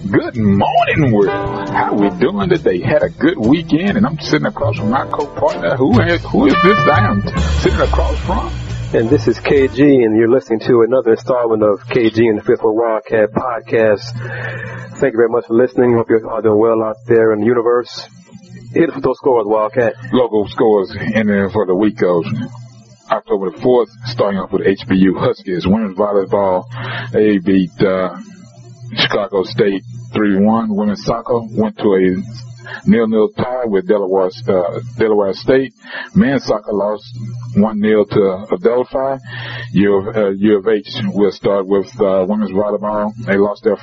Good morning, world. How we doing today? Had a good weekend, and I'm sitting across from my co-partner. Who is this I am sitting across from? And this is KG, and you're listening to another installment of KG and the Fifth Ward Wildcat podcast. Thank you very much for listening. Hope you're all doing well out there in the universe. Hit us with those scores, Wildcat. Local scores in there for the week of October the 4th, starting off with HBU Huskies. Women's volleyball, they beat Chicago State 3-1. Women's soccer went to a 0-0 tie with Delaware State. Men's soccer lost 1-0 to Adelphi. U of H will start with women's volleyball. They lost their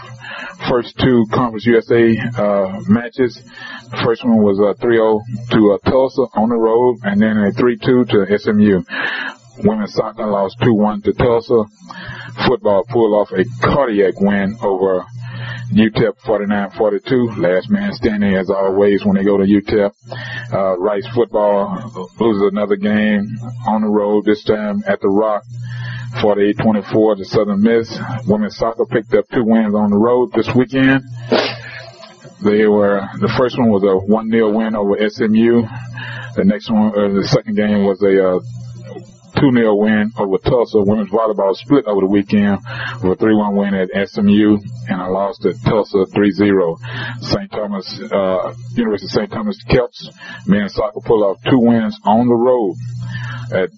first two Conference USA matches. The first one was 3-0 to Tulsa on the road, and then a 3-2 to SMU. Women's soccer lost 2-1 to Tulsa. Football pulled off a cardiac win over UTEP 49-42. Last man standing as always when they go to UTEP. Rice football loses another game on the road, this time at the Rock, 48-24 to Southern Miss. Women's soccer picked up 2 wins on the road this weekend. The first one was a 1-0 win over SMU. The second game was a 2-0 win over Tulsa. Women's volleyball split over the weekend with a 3-1 win at SMU, and I lost at Tulsa 3-0. University of St. Thomas Celts men's soccer pulled off 2 wins on the road at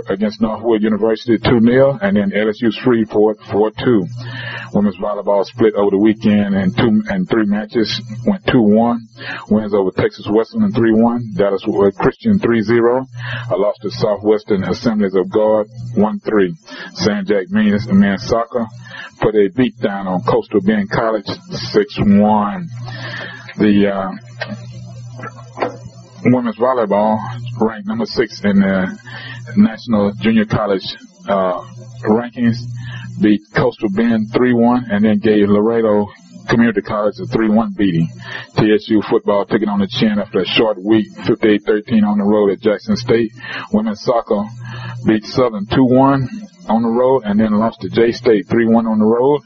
against Northwood University 2-0, and then LSU Shreveport 4-2. Women's volleyball split over the weekend, and 3 matches went 2-1. Wins over Texas Wesleyan 3-1. Dallas Christian 3-0. I lost to Southwestern Assemblies of God 1-3. San Jac men's soccer put a beat down on Coastal Bend College 6-1. The women's volleyball ranked number 6 in the National Junior College rankings, beat Coastal Bend 3-1, and then gave Laredo Community College a 3-1 beating. TSU football took it on the chin after a short week, 58-13 on the road at Jackson State. Women's soccer beat Southern 2-1 on the road, and then lost to J State 3-1 on the road.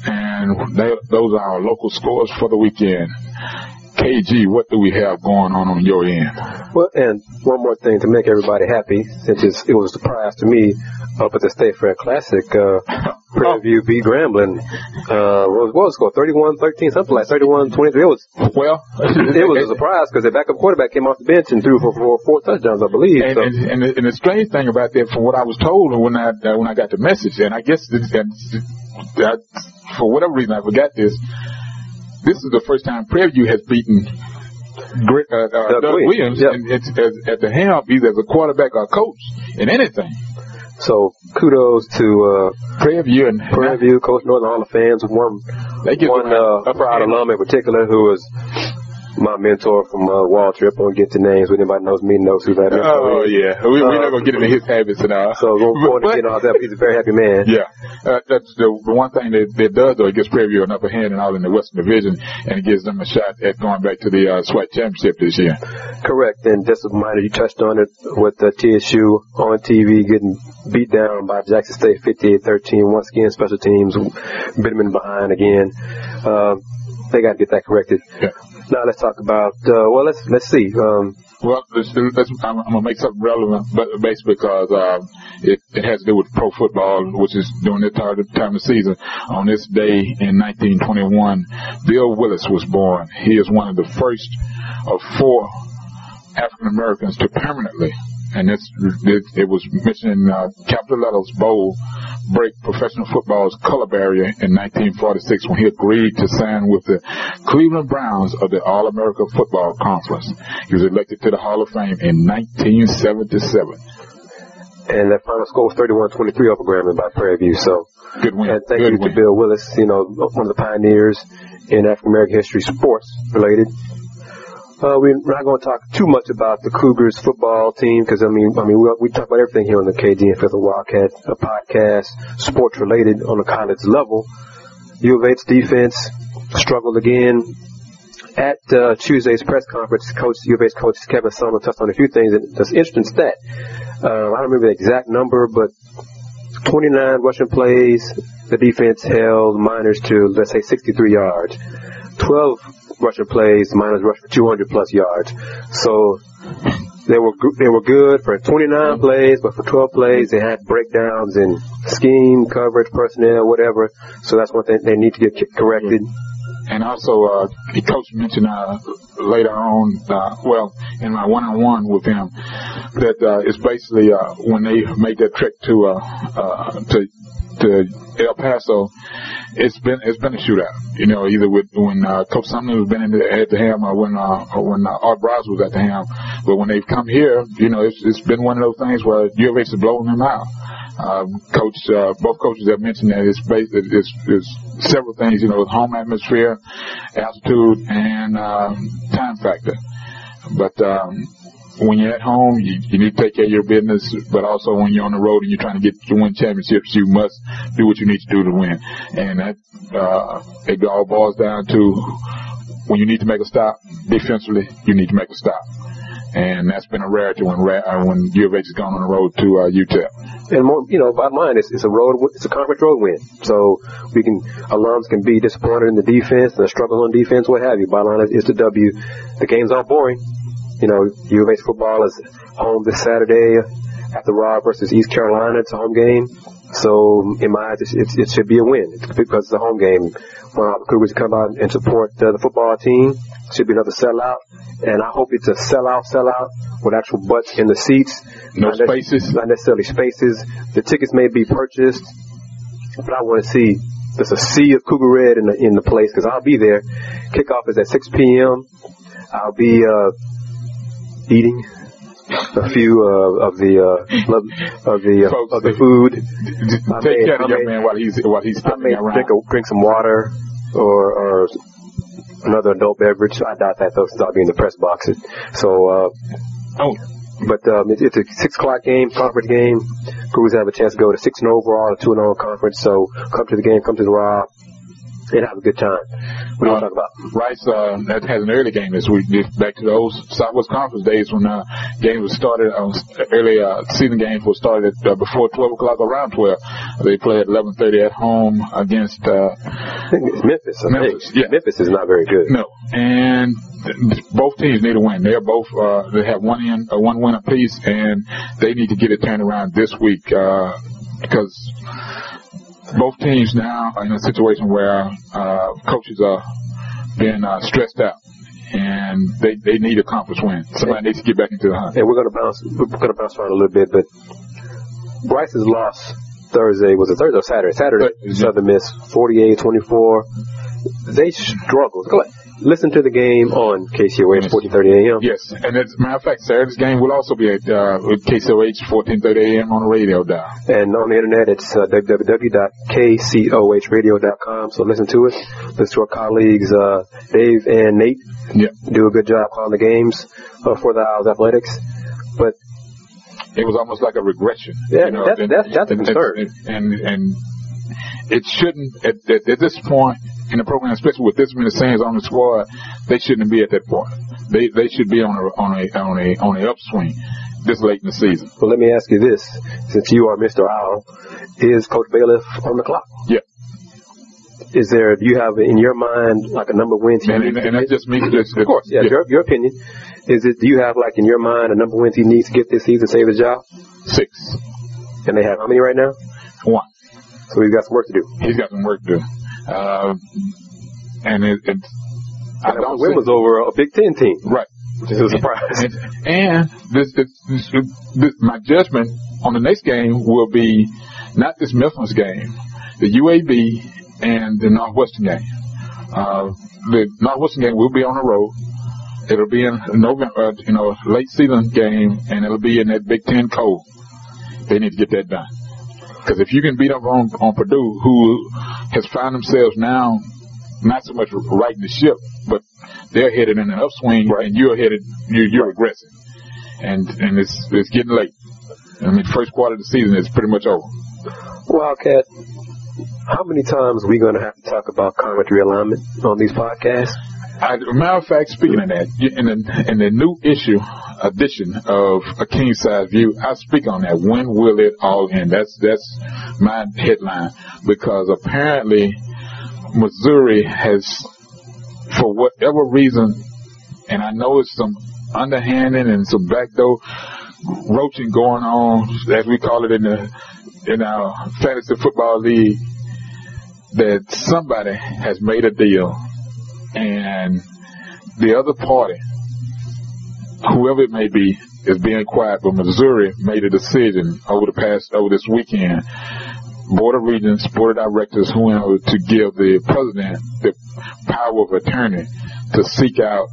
And those are our local scores for the weekend. KG, what do we have going on your end? Well, and one more thing to make everybody happy, since it was a surprise to me up at the State Fair Classic. Prairie View beat Grambling. What was the score? 31-13, something like 31-23. It was a surprise because their backup quarterback came off the bench and threw for 4 touchdowns, I believe. And the strange thing about that, from what I was told when I got the message, and I guess for whatever reason I forgot this. This is the first time Prairie View has beaten Doug Williams at the helm, either as a quarterback or a coach in anything. So kudos to Prairie View, Coach Northern Hall of Fans. One proud alum in particular who was my mentor from Wall Trip. I won't get the names. Anybody knows me knows who that is. Oh, yeah. We're not going to get into his habits and all. So going forward to get all that, he's a very happy man. Yeah. That's the one thing that does, though. It gives Prairie View an upper hand and all in the Western Division, and it gives them a shot at going back to the SWAC championship this year. Correct. And just a reminder, you touched on it with TSU on TV getting beat down by Jackson State 58-13. Once again, special teams bit them in behind again. They got to get that corrected. Yeah. Now let's talk about. Let's see. I'm gonna make something relevant, but basically because it has to do with pro football, which is during this time of season. On this day in 1921, Bill Willis was born. He is one of the first of 4 African Americans to permanently, and it was mentioned in capital letters, bold, break professional football's color barrier in 1946 when he agreed to sign with the Cleveland Browns of the All-America Football Conference. He was elected to the Hall of Fame in 1977. And that final score was 31-23 over Grambling by Prairie View. So good win. And thank you to Bill Willis, one of the pioneers in African American history, sports related. We're not going to talk too much about the Cougars football team because, we talk about everything here on the KG and Fifth Wildcat podcast, sports related on the college level. U of H defense struggled again. At Tuesday's press conference, U of H coach Kevin Sumner touched on a few things. That's an interesting stat. I don't remember the exact number, but 29 rushing plays, the defense held Miners to, let's say, 63 yards. 12 rushing plays, Miners rushed for 200-plus yards. So they were good for 29 plays, but for 12 plays, they had breakdowns in scheme, coverage, personnel, whatever. So that's one thing they need to get corrected. And also, the coach mentioned later on, in my one-on-one with him, that it's basically when they made that trek to El Paso, it's been a shootout. Either when Coach Sumner has been at the helm or when Art Browse was at the helm. But when they've come here, it's been one of those things where U of H is blowing them out. Both coaches have mentioned that it's several things, home atmosphere, altitude, and time factor. But when you're at home, you need to take care of your business, but also when you're on the road and you're trying to win championships, you must do what you need to do to win. And that it all boils down to when you need to make a stop defensively, you need to make a stop. And that's been a rarity when U of H has gone on the road to UTEP. And more, bottom line, it's a conference road win. So alums can be disappointed in the defense, and struggle on defense, what have you. Bottom line is the W. The games aren't boring. U of H football is home this Saturday after Rob versus East Carolina. It's a home game. So in my eyes, it should be a win because it's a home game. When all the Cougars come out and support the football team, it should be another sellout. And I hope it's a sellout with actual butts in the seats. No spaces. Not necessarily spaces. The tickets may be purchased, but I want to see there's a sea of Cougar Red in the place because I'll be there. Kickoff is at 6 p.m. I'll be eating a few of the food. Take care of the young man while he's stepping around. Drink some water or another adult beverage. I doubt that though, since I'll be in the press box. So, but it's a 6 o'clock game, conference game. Cougars have a chance to go to 6-0 overall, 2-0 conference. So come to the game, come to the Rob, and have a good time. What do you want to talk about? Rice that has an early game this week. Back to those Southwest Conference days when games were started. Early season games were started before 12 o'clock, around 12. They play at 11:30 at home against I think it's Memphis. Yeah. Memphis is not very good. No, and both teams need a win. They're both they have one win apiece, and they need to get it turned around this week because both teams now are in a situation where coaches are being stressed out, and they need a conference win. Somebody needs to get back into the hunt. And we're going to bounce around a little bit, but Bryce's loss Thursday was a Thursday or Saturday? Saturday, Southern Miss 48-24. They struggled. Go ahead. Listen to the game on KCOH 14:30 a.m. Yes, and as a matter of fact, Saturday's game will also be at KCOH 14:30 a.m. on the radio dial. And on the internet, it's www.kcohradio.com. So listen to it. Listen to our colleagues Dave and Nate. Yep. Do a good job calling the games for the Owls Athletics. But it was almost like a regression. Yeah, that's a concern. And it shouldn't at this point in the program, especially with this many seniors on the squad, they shouldn't be at that point. They should be on a upswing this late in the season. Well, let me ask you this: since you are Mr. Owl, is Coach Bailiff on the clock? Yeah. Do you have in your mind like a number of wins? And that's just me. Of course, yeah. Your opinion. Do you have like in your mind a number of wins he needs to get this season to save his job? 6. And they have how many right now? 1. So he's got some work to do. He's got some work to do. And that win was over a Big Ten team. Right. Which is a surprise. And this, my judgment on the next game will be not this Memphis game, the UAB and the Northwestern game. The Northwestern game will be on the road. It'll be in November, late season game, and it'll be in that Big Ten cold. They need to get that done. Because if you can beat up on Purdue, who has found themselves now not so much righting the ship, but they're headed in an upswing, right, and you're regressing, and it's getting late. I mean, first quarter of the season is pretty much over. Wildcat, how many times are we going to have to talk about conference realignment on these podcasts? matter of fact, speaking of that, in the new edition of A King Size View, I speak on that. When will it all end? That's my headline, because apparently Missouri has, for whatever reason, and I know it's some underhanding and some backdoor roaching going on, as we call it in our fantasy football league, that somebody has made a deal, and the other party, whoever it may be, is being quiet. But Missouri made a decision over this weekend. Board of Regents, Board of Directors, whoever, to give the president the power of attorney to seek out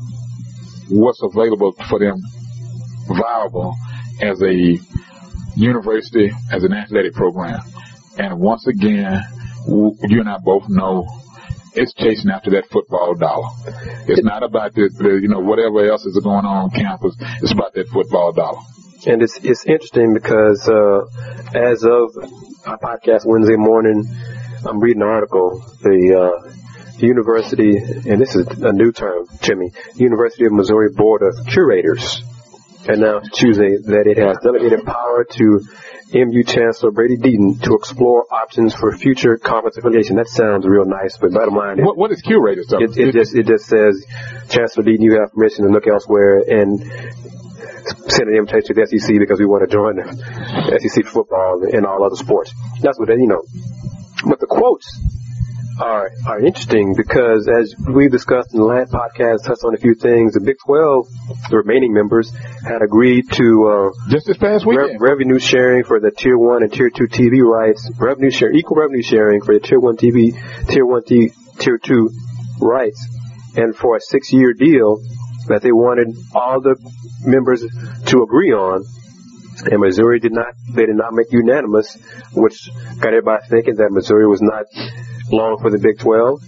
what's available for them viable as a university, as an athletic program. And once again, you and I both know it's chasing after that football dollar. It's not about the whatever else is going on campus. It's about that football dollar. And it's interesting because as of our podcast Wednesday morning, I'm reading an article. The university, and this is a new term to me, University of Missouri Board of Curators announced Tuesday that it has delegated power to MU Chancellor Brady Deaton to explore options for future conference affiliation. That sounds real nice, but bottom line, what is curators? It just says, Chancellor Deaton, you have permission to look elsewhere and send an invitation to the SEC because we want to join the SEC football and all other sports. That's what But the quotes are interesting because, as we discussed in the last podcast, touched on a few things. The Big 12, the remaining members, had agreed to just this past weekend revenue sharing for the Tier 1 and Tier 2 TV rights, equal revenue sharing for the Tier 1 TV, Tier 2 rights, and for a 6-year deal that they wanted all the members to agree on. And Missouri did not make unanimous, which got everybody thinking that Missouri was not long for the Big 12.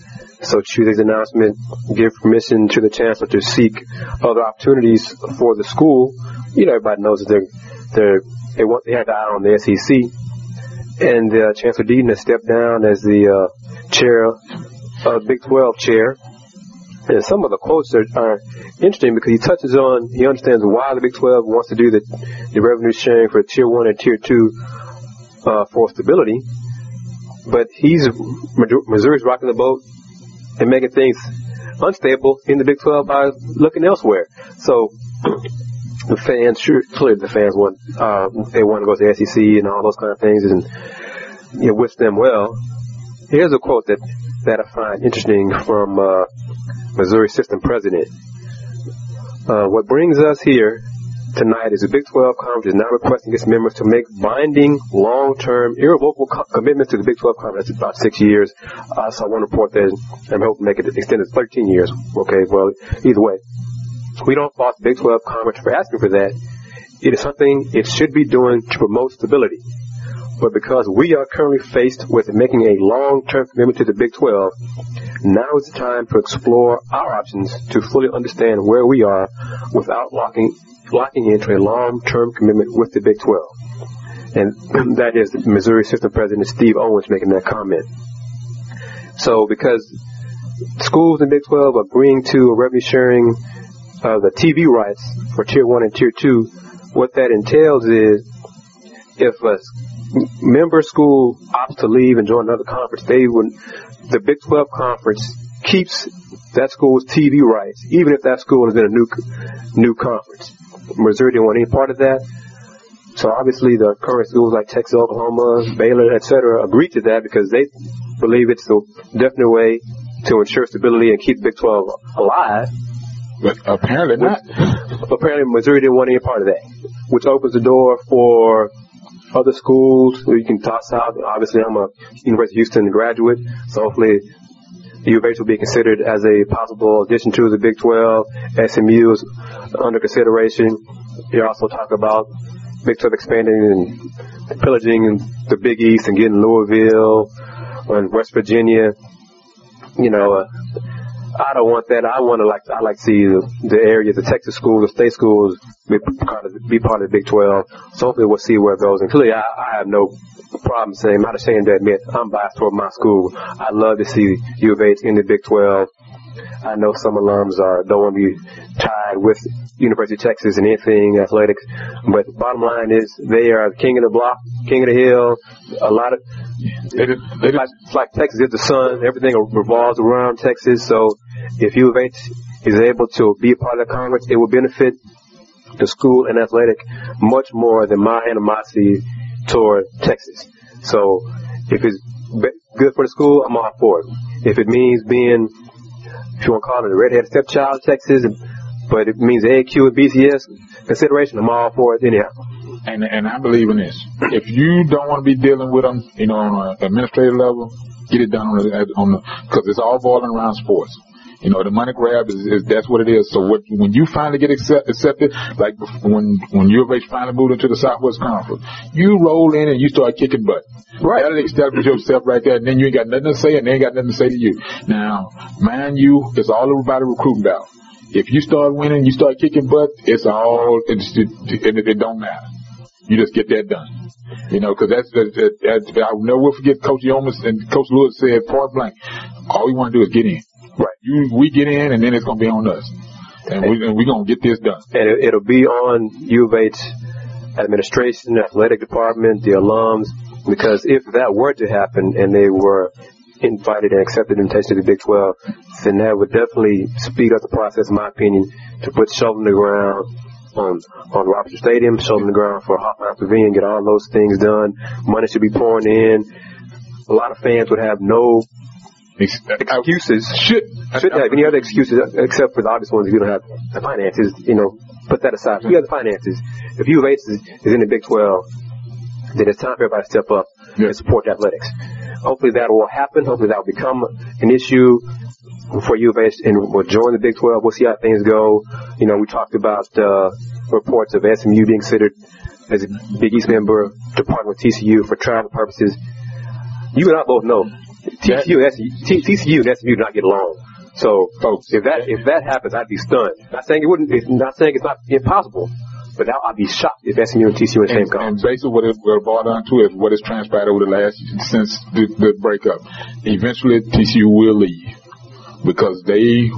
So Tuesday's announcement gave permission to the chancellor to seek other opportunities for the school. Everybody knows that they have the eye on the SEC. And Chancellor Deaton has stepped down as the chair of Big 12 chair. And some of the quotes are interesting because he understands why the Big 12 wants to do the revenue sharing for Tier 1 and Tier 2 for stability. But Missouri's rocking the boat and making things unstable in the Big 12 by looking elsewhere. So the fans want they want to go to the SEC and all those kind of things, and wish them well. Here's a quote that I find interesting from Missouri system president. What brings us here tonight is the Big 12 Conference is now requesting its members to make binding, long-term, irrevocable commitments to the Big 12 Conference. That's about 6 years. So I want to report that I'm hoping to make it extended to 13 years. Okay, well, either way. We don't fault the Big 12 Conference for asking for that. It is something it should be doing to promote stability. But because we are currently faced with making a long-term commitment to the Big 12, now is the time to explore our options to fully understand where we are without locking into a long-term commitment with the Big 12. And that is the Missouri System President Steve Owens making that comment. So because schools in Big 12 are agreeing to a revenue sharing of the TV rights for Tier 1 and Tier 2, what that entails is if a member school opts to leave and join another conference, the Big 12 Conference keeps that school's TV rights, even if that school is in a new conference. Missouri didn't want any part of that. So obviously the current schools like Texas, Oklahoma, Baylor, etc. agreed to that because they believe it's a definite way to ensure stability and keep the Big 12 alive. But apparently not. Apparently Missouri didn't want any part of that, which opens the door for other schools where you can toss out. Obviously, I'm a University of Houston graduate, so hopefully U of H will be considered as a possible addition to the Big 12. SMU is under consideration. You also talk about Big 12 expanding and pillaging the Big East and getting Louisville and West Virginia. I don't want that. I like to see the areas, the Texas schools, the state schools be part of the Big 12. So hopefully we'll see where it goes. And clearly I have no problem saying, I'm not ashamed to admit, I'm biased toward my school. I love to see U of H in the Big 12. I know some alums don't want to be tied with University of Texas and anything athletics, but the bottom line is they are the king of the block, king of the hill. A lot of it's like Texas is the sun. Everything revolves around Texas. So if U of H is able to be a part of the conference, it will benefit the school and athletic much more than my animosity toward Texas. So if it's good for the school, I'm all for it. If it means being, if you want to call it a redheaded stepchild of Texas, but it means AQ and BCS consideration, I'm all for it anyhow. And I believe in this. If you don't want to be dealing with them, on an administrative level, get it done because it's all boiling around sports. The money grab is that's what it is. So when you finally get accepted, like when U of H finally moved into the Southwest Conference, you roll in and you start kicking butt. Right. That'll establish yourself right there, and then you ain't got nothing to say, and they ain't got nothing to say to you. Now, mind you, it's all about a recruiting battle. If you start winning, you start kicking butt, it don't matter. You just get that done. Because I'll never forget Coach Yomas and Coach Lewis said point blank, all we want to do is get in. Right. We get in, and then it's going to be on us. And we're going to get this done. And it'll be on U of H administration, athletic department, the alums, because if that were to happen and they were invited and accepted invitation to the Big 12, then that would definitely speed up the process, in my opinion, to put shovel in the ground on Robertson Stadium, shovel in the ground for Hoffman Pavilion, get all those things done. Money should be pouring in. A lot of fans would have no excuses. Shouldn't have any other excuses except for the obvious ones if you don't have the finances. Put that aside. If you have the finances, if U of H is in the Big 12, then it's time for everybody to step up and support athletics. Hopefully that will happen. Hopefully that will become an issue for U of H, and we'll join the Big 12. We'll see how things go. We talked about reports of SMU being considered as a Big East member to partner with TCU for travel purposes. You and I both know TCU and SMU do not get along. So, folks, if that happens, I'd be stunned. Not saying it wouldn't. Not saying it's not impossible. But now I'd be shocked if SMU and TCU in the same conference. And basically what it brought down to is what has transpired over since the breakup. Eventually TCU will leave because the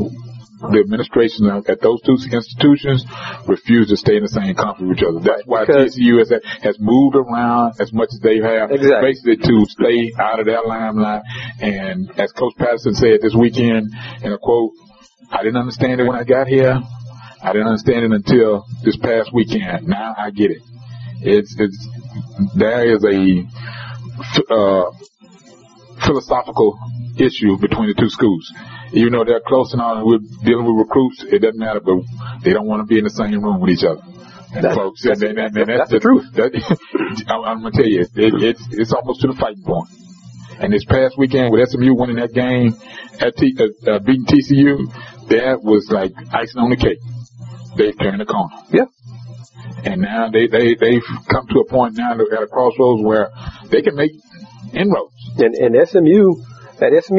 administration at those two institutions refuse to stay in the same conference with each other. That's why TCU has moved around as much as they have, basically to stay out of that limelight. And as Coach Patterson said this weekend in a quote, I didn't understand it when I got here. I didn't understand it until this past weekend. Now I get it. There is a philosophical issue between the two schools. Even though they're close and all, and we're dealing with recruits, it doesn't matter, but they don't want to be in the same room with each other. And that's the truth. I'm going to tell you, it's almost to the fighting point. And this past weekend with SMU winning that game at beating TCU, that was like icing on the cake. They've turned the corner. Yeah. And now they've come to a point now at a crossroads where they can make inroads. And that SMU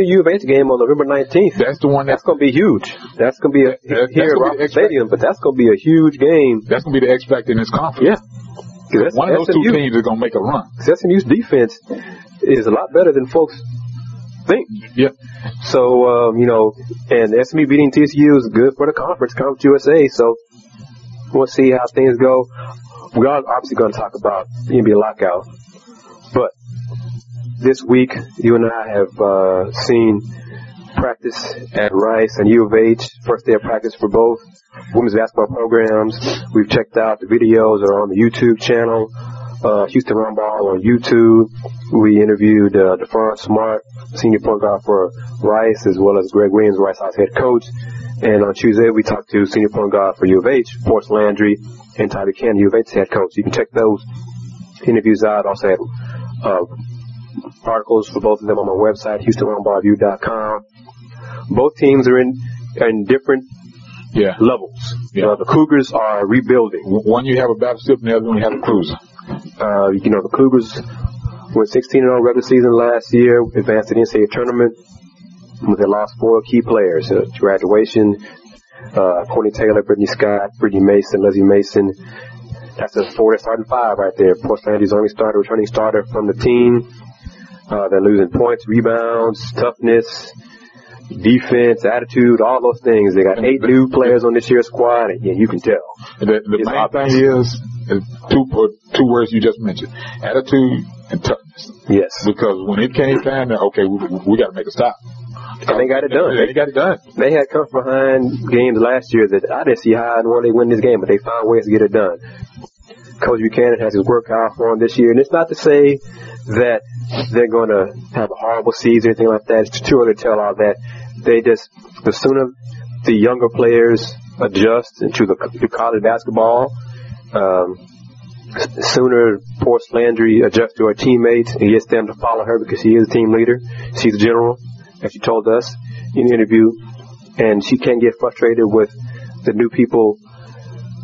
U of H game on November 19th. That's the one that's going to be huge. That's going to be here at Robertson Stadium, but that's going to be a huge game. That's going to be the X factor in this conference. Yeah. One of those two teams is going to make a run. SMU's defense is a lot better than folks think. Yeah. So, and SMU beating TCU is good for the Conference USA. So we'll see how things go. We are obviously going to talk about the NBA lockout. But this week, you and I have seen practice at Rice and U of H. First day of practice for both women's basketball programs. We've checked out the videos that are on the YouTube channel. Houston Rumball on YouTube. We interviewed DeFon Smart, senior point guard for Rice, as well as Greg Williams, Rice House head coach. And on Tuesday, we talked to senior point guard for U of H, Forrest Landry, and Tyler Cannon, U of H head coach. You can check those interviews out. Also had articles for both of them on my website, HoustonRumballReview.com. Both teams are in different levels. Yeah. The Cougars are rebuilding. One you have a battleship, and the other one you have a cruiser. The Cougars went 16-0 regular season last year, advanced to the NCAA tournament, but they lost 4 key players. Graduation, Courtney Taylor, Brittany Scott, Brittany Mason, Leslie Mason. That's a 4 starting 5 right there. Forrest Landry's only returning starter from the team. They're losing points, rebounds, toughness. defense, attitude, all those things. They got 8 new players on this year's squad, and you can tell. The main thing is two words you just mentioned: attitude and toughness. Yes. Because when it came time, okay, we got to make a stop. And they got it done. They got it done. They had come from behind games last year that I didn't see how and where they win this game, but they found ways to get it done. Coach Buchanan has his work out for them this year, and it's not to say that they're going to have a horrible season or anything like that. It's too early to tell all that. The sooner the younger players adjust into the college basketball, sooner Forrest Landry adjusts to her teammates and gets them to follow her because she is a team leader. She's the general, as she told us in the interview, and she can't get frustrated with the new people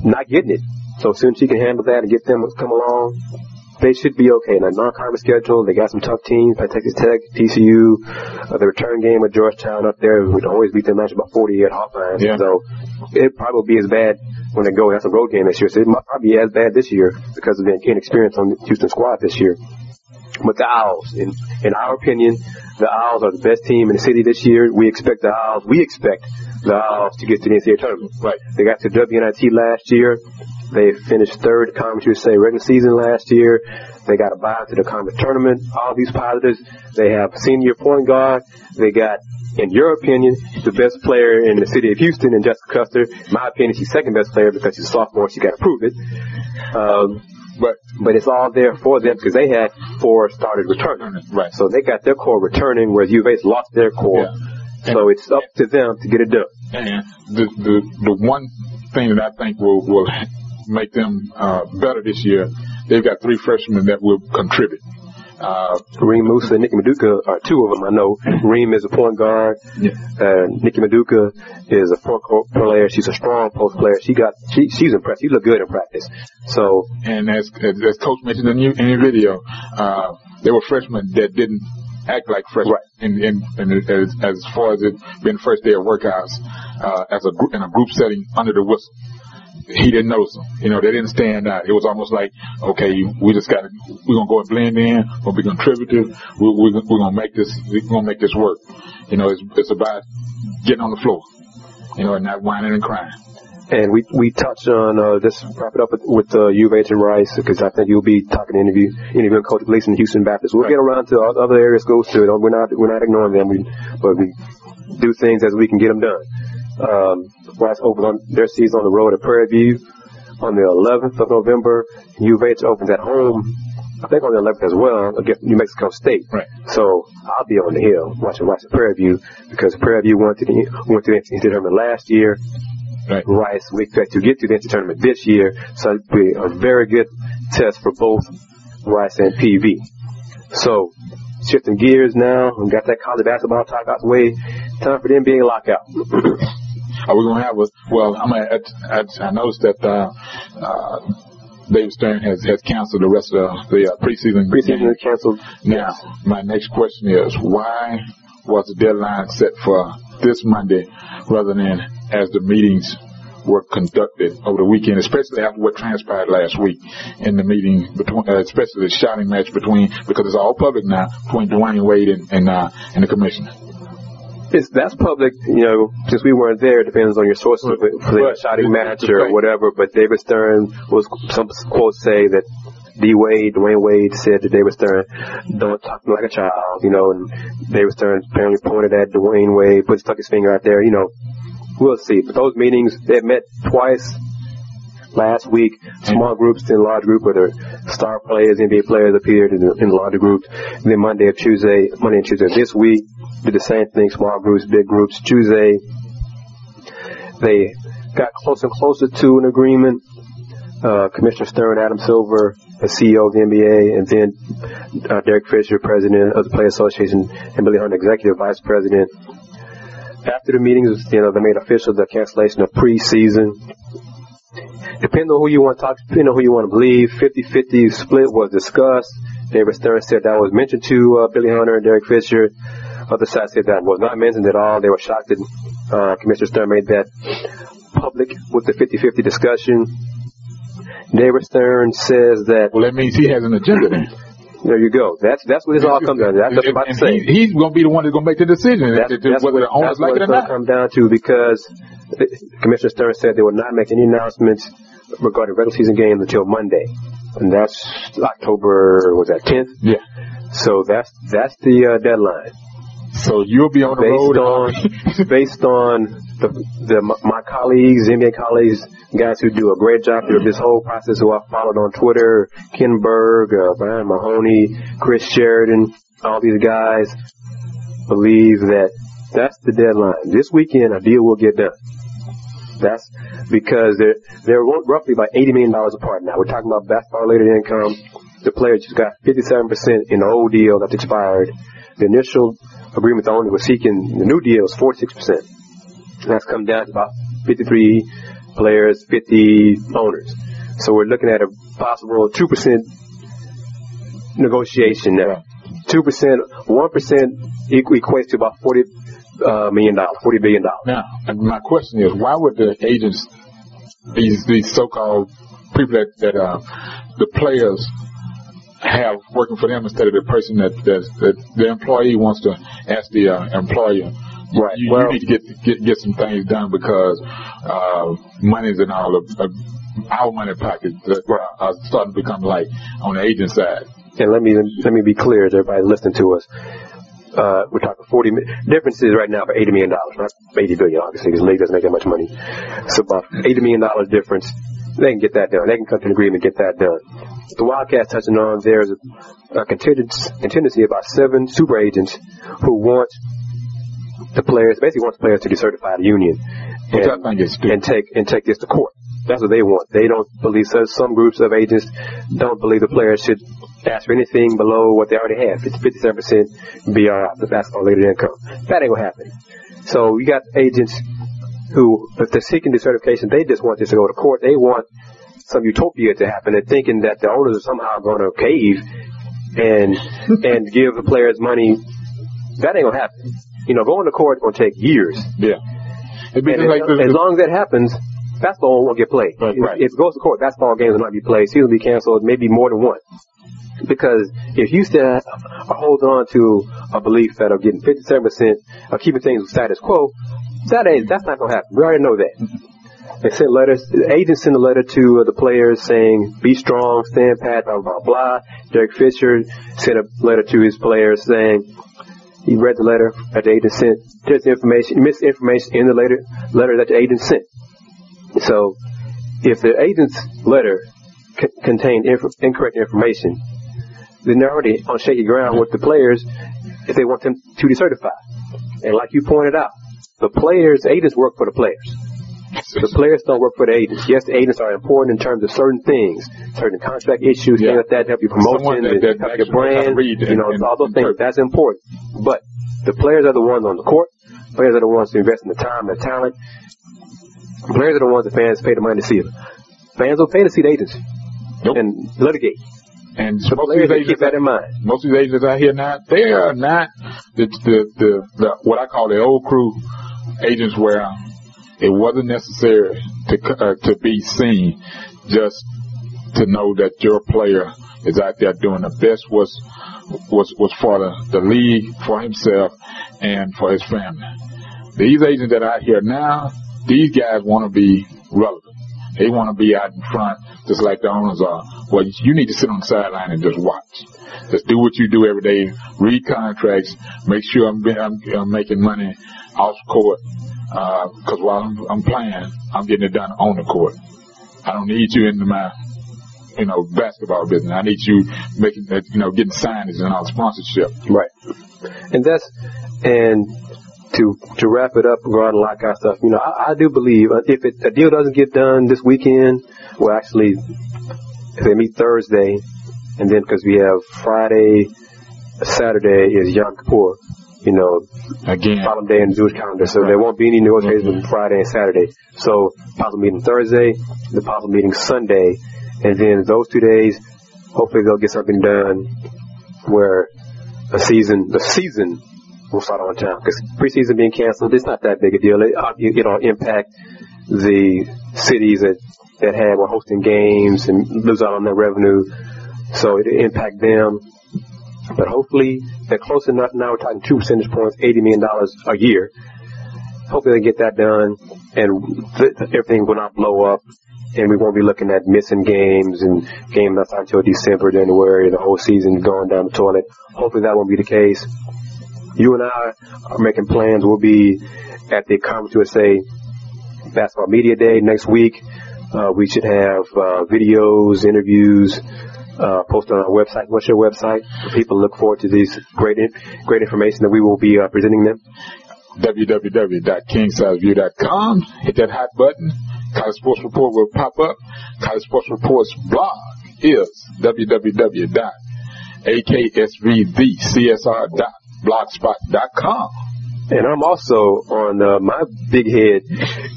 not getting it. So as soon as she can handle that and get them to come along, they should be okay. Now, non-conference schedule, they got some tough teams, like Texas Tech, TCU, the return game with Georgetown up there. We'd always beat them match about 40 at halftime. Yeah. So it probably will be as bad when they go. That's a road game this year. So it might probably be as bad this year because of the inexperience on the Houston squad this year. But the Owls, in our opinion, the Owls are the best team in the city this year. We expect the Owls to get to the NCAA tournament. Right. They got to WNIT last year. They finished third conference USA regular season last year. They got a bye to the conference tournament. All these positives. They have senior point guard. They got, in your opinion, the best player in the city of Houston, in Jessica Custer. In my opinion, she's second best player because she's a sophomore. She got to prove it. But it's all there for them because they had 4 started returning. Right. So they got their core returning, whereas UVA's lost their core. Yeah. So it's up to them to get it done. And the one thing that I think will make them better this year, they've got 3 freshmen that will contribute. Reem Musa and Nikki Maduka are 2 of them, I know. Reem is a point guard. Yeah. Nikki Maduka is a front court player. She's a strong post player. She's impressed. She looked good in practice. So, and as Coach mentioned in the video, there were freshmen that didn't act like freshmen. Right. As far as it being the first day of workouts, in a group setting under the whistle. He didn't notice them. They didn't stand out. It was almost like, okay, we're going to go and blend in. We'll be contributive. We're going to make this work. It's about getting on the floor, and not whining and crying. And we touched on, just wrap it up with UVA and Rice, because I think you'll be talking interviewing Coach Gleason, Houston Baptist. We'll get around to other areas schools too. We're not ignoring them, but we do things as we can get them done. Rice opens on their season on the road at Prairie View on the 11th of November. UVA opens at home, I think on the 11th as well, against New Mexico State. Right. So I'll be on the hill watching Prairie View because Prairie View went to the NCAA tournament last year. Right. Rice, we expect to get to the NCAA tournament this year, so it'll be a very good test for both Rice and PV. So shifting gears now, we got that college basketball talk out the way. Time for the NBA lockout. Are we going to have I noticed that David Stern has canceled the rest of the preseason. Preseason is canceled. Now, my next question is, why was the deadline set for this Monday rather than as the meetings were conducted over the weekend, especially after what transpired last week in the meeting, especially the shouting match because it's all public now, between Dwayne Wade and the commissioner? That's public, since we weren't there. It depends on your sources for the shouting match or whatever. But David Stern some quotes say that Dwayne Wade said to David Stern, "Don't talk to me like a child," and David Stern apparently pointed at Dwayne Wade, stuck his finger out there, We'll see. But those meetings, they met twice last week, small groups, then large group, where the star players, NBA players appeared in the larger groups. And then Monday and Tuesday this week, did the same thing, small groups, big groups. Tuesday, they got closer and closer to an agreement. Commissioner Stern, Adam Silver, the CEO of the NBA, and then Derek Fisher, president of the Players Association, and Billy Hunt, executive vice president. After the meetings, they made official the cancellation of preseason. Depending on who you want to talk to, depending on who you want to believe, 50-50 split was discussed. David Stern said that was mentioned to Billy Hunter and Derek Fisher. Other side said that was not mentioned at all. They were shocked that Commissioner Stern made that public with the 50-50 discussion. David Stern says that... Well, that means he has an agenda then. There you go. That's what this all comes down to. That's what I'm about to say. He's going to be the one that's going to make the decision whether the owners like it or not. That's what it's going to come down to, because Commissioner Stern said they will not make any announcements regarding regular season games until Monday, and that's October. Was that 10th? Yeah. So that's the deadline. So you'll be on the road based on my colleagues, NBA colleagues, guys who do a great job through this whole process, who I followed on Twitter, Ken Berg, Brian Mahoney, Chris Sheridan, all these guys believe that that's the deadline. This weekend, a deal will get done. That's because they're roughly about $80 million apart now. We're talking about basketball-related income. The players just got 57% in the old deal that expired. The initial agreement the owner was seeking, the new deal was 46%. That's come down to about 53 players, 50 owners. So we're looking at a possible 2% negotiation now. 2%, 1% equates to about $40 billion. Now, my question is, why would the agents, these so-called people that the players have working for them instead of the person that the employee wants to ask the employer, right? You need to get some things done because money's in all of our money pockets that are starting to become like on the agent side. And let me be clear to everybody listening to us. We're talking 40 differences right now for $80 million, not $80 billion, obviously, because the league doesn't make that much money. So about $80 million difference. They can get that done. They can come to an agreement and get that done. The Wildcats touching on, there's a contingency of about 7 super agents who want the players to decertify the union and take this to court. That's what they want. They don't believe, some groups of agents don't believe the players should ask for anything below what they already have, 57% BRI, the basketball-related income. That ain't gonna happen. So you got agents who, if they're seeking decertification, they just want this to go to court. They want some utopia to happen. They're thinking that the owners are somehow going to cave and give the players money. That ain't gonna happen. Going to court is gonna take years. Yeah. As long as that happens, basketball won't get played. Right. If it goes to court, basketball games will not be played. Season will be canceled, maybe more than one. Because if you still are holding on to a belief that of getting 57%, of keeping things status quo, that's not going to happen. We already know that. They sent letters. The agents sent a letter to the players saying, "Be strong, stand pat, blah blah blah." Derek Fisher sent a letter to his players saying he read the letter that the agent sent. There's misinformation in the letter that the agent sent. So, if the agent's letter contained incorrect information, then they're already on shaky ground with the players if they want them to decertify. And like you pointed out, the agents work for the players. The players don't work for the agents. Yes, the agents are important in terms of certain things, certain contract issues, things like that, help your promotion, help your brand, all those things. That's important. But the players are the ones on the court. Players are the ones to invest in the time and the talent. Players are the ones that fans pay the money to see them. Fans don't pay to see the agents and litigate. And so most of these agents, keep that in mind. Most of these agents out here now, they are not the what I call the old crew agents, where it wasn't necessary to be seen, just to know that your player is out there doing the best was for the league, for himself, and for his family. These agents that are out here now, these guys want to be relevant. They want to be out in front, just like the owners are. Well, you need to sit on the sideline and just watch. Just do what you do every day. Read contracts. Make sure I'm making money off court. Because while I'm playing, I'm getting it done on the court. I don't need you into my, basketball business. I need you making, getting signage and all sponsorship. Right. And to wrap it up regarding lockout stuff, I do believe if a deal doesn't get done this weekend, well, actually, if they meet Thursday, and then because we have Friday, Saturday is Yom Kippur, again, final day in the Jewish calendar, so there won't be any negotiations on Friday and Saturday. So possible meeting Thursday, the possible meeting Sunday, and then those 2 days, hopefully they'll get something done where the season will start on time. Because preseason being canceled, it's not that big a deal. It'll impact the cities that were hosting games and lose out on their revenue. So it'll impact them. But hopefully they're close enough. Now we're talking 2 percentage points, $80 million a year. Hopefully they get that done, and everything will not blow up, and we won't be looking at missing games and games not until December, January, the whole season going down the toilet. Hopefully that won't be the case. You and I are making plans. We'll be at the Conference USA Basketball Media Day next week. We should have videos, interviews posted on our website. What's your website? People look forward to these great information that we will be presenting them. www.kingsizeview.com. Hit that hot button. College Sports Report will pop up. College Sports Report's blog is www.aksvthecsr.blogspot.com. And I'm also on, my big head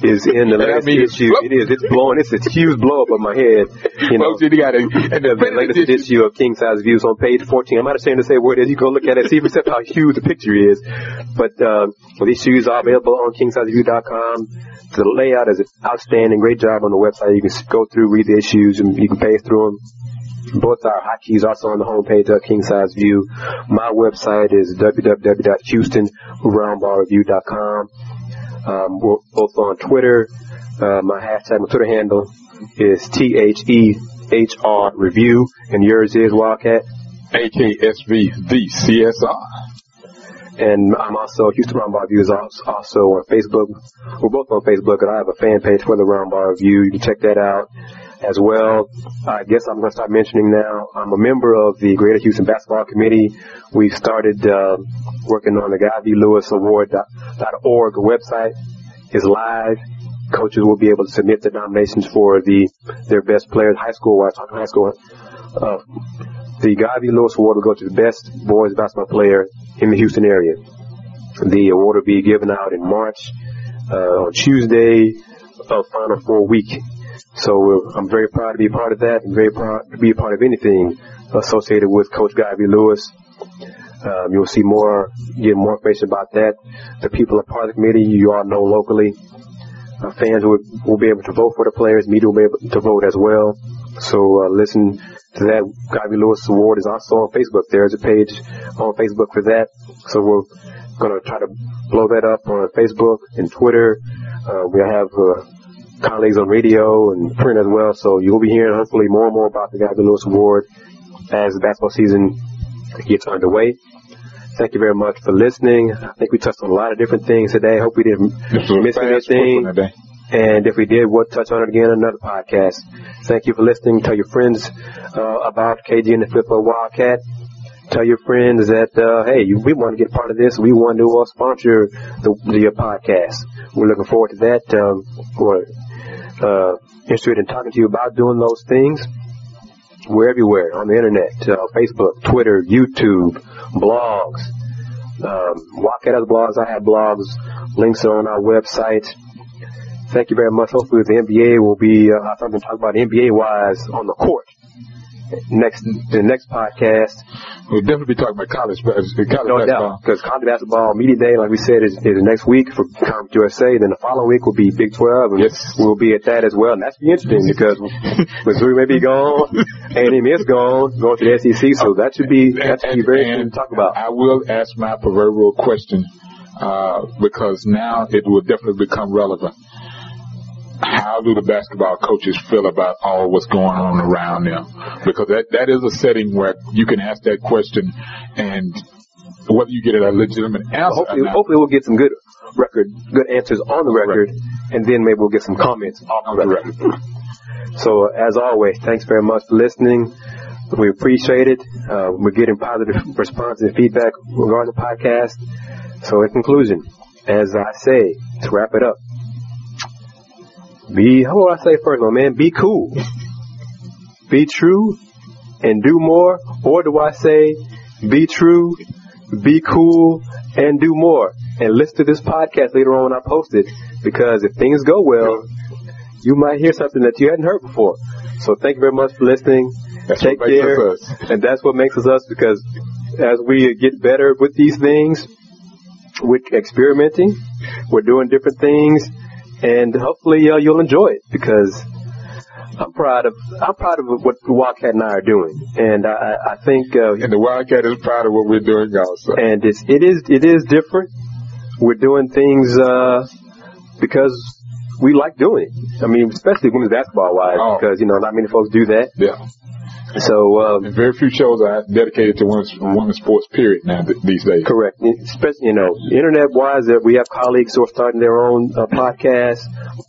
is in the latest issue. It is. It's blowing. It's a huge blow up on my head. You know, the latest issue of King Size Views on page 14. I'm not ashamed to say where it is. You go look at it, see for yourself how huge the picture is. But, these shoes are available on kingsizeview.com. The layout is outstanding. Great job on the website. You can go through, read the issues, and you can page through them. Both our hotkeys also on the homepage of King Size View. My website is www.houstonroundballreview.com. We're both on Twitter. My Twitter handle is THEHR Review, and yours is Wildcat. AKSV the CSR. And I'm also, Houston Roundball Review is also on Facebook. We're both on Facebook, and I have a fan page for the Roundball Review. You can check that out as well. I guess I'm going to start mentioning now, I'm a member of the Greater Houston Basketball Committee. We've started working on the Guy V. Lewis Award.org website. Is live. Coaches will be able to submit their nominations for their best players, high school. While talking high school, the Guy V. Lewis Award will go to the best boys basketball player in the Houston area. The award will be given out in March, on Tuesday of Final Four week. So I'm very proud to be a part of that. I'm very proud to be a part of anything associated with Coach Guy V. Lewis. You'll see get more information about that. The people are part of the committee. You all know locally. Fans will be able to vote for the players. Media will be able to vote as well. So listen to that. Guy V. Lewis Award is also on Facebook. There's a page on Facebook for that. So we're going to try to blow that up on Facebook and Twitter. We have colleagues on radio and print as well. So you'll be hearing hopefully more and more about the Guy V. Lewis Award as the basketball season gets underway. Thank you very much for listening. I think we touched on a lot of different things today. Hope we didn't miss anything. And if we did, we'll touch on it again in another podcast. Thank you for listening. Tell your friends about KG and the Flipper Wildcat. Tell your friends that, hey, we want to get part of this. We want to sponsor the podcast. We're looking forward to that. We're interested in talking to you about doing those things. We're everywhere on the internet, Facebook, Twitter, YouTube, blogs. Wildcat has blogs. I have blogs. Links are on our website. Thank you very much. Hopefully the NBA will be something to talk about NBA-wise on the court. The next podcast. We'll definitely be talking about college basketball. No doubt, because college basketball media day, like we said, is next week for Conference USA. Then the following week will be Big 12, and yes, we'll be at that as well. And that's be interesting because Missouri may be gone, A&M is going to the SEC, so that should be very interesting to talk about. I will ask my proverbial question because now it will definitely become relevant. How do the basketball coaches feel about all what's going on around them? Because that is a setting where you can ask that question, and whether you get a legitimate answer. Hopefully we'll get some good answers on the record, and then maybe we'll get some comments off the record. So as always, thanks very much for listening. We appreciate it. We're getting positive response and feedback regarding the podcast. So in conclusion, as I say, to wrap it up, how would I say first, my man? Be cool. Be true and do more. Or do I say, be true, be cool, and do more? And listen to this podcast later on when I post it, because if things go well, you might hear something that you hadn't heard before. So thank you very much for listening. Take care. And that's what makes us, because as we get better with these things, we're experimenting, we're doing different things, and hopefully you'll enjoy it, because I'm proud of what the Wildcat and I are doing, and I think and the Wildcat is proud of what we're doing also. And it is different. We're doing things because we like doing it. I mean, especially women's basketball wise, because not many folks do that. Yeah. So and very few shows are dedicated to women's sports. Period. Now these days. Correct. Especially internet wise, we have colleagues who are starting their own podcasts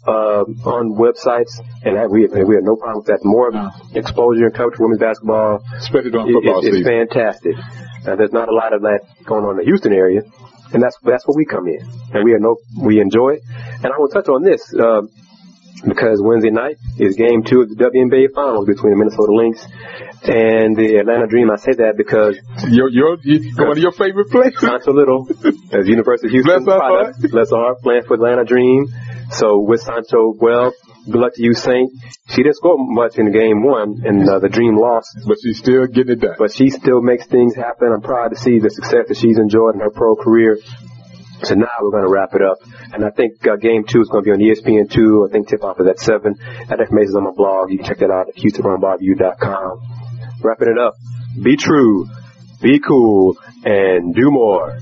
on websites, and we have no problem with that. More exposure and coverage for women's basketball, especially during football season, is fantastic. There's not a lot of that going on in the Houston area, and that's where we come in, and we enjoy it. And I want to touch on this. Because Wednesday night is game 2 of the WNBA Finals between the Minnesota Lynx and the Atlanta Dream. I say that because one of your favorite players, Sancho Little, as University of Houston product, bless her heart, playing for Atlanta Dream. So with Sancho, good luck to you, Saint. She didn't score much in game 1, and the Dream lost, but she's still getting it done. But she still makes things happen. I'm proud to see the success that she's enjoyed in her pro career. So now we're going to wrap it up. And I think game 2 is going to be on ESPN2. I think tip-off is at 7. That information is on my blog. You can check that out at HoustonRunBarBU.com. Wrapping it up. Be true, be cool, and do more.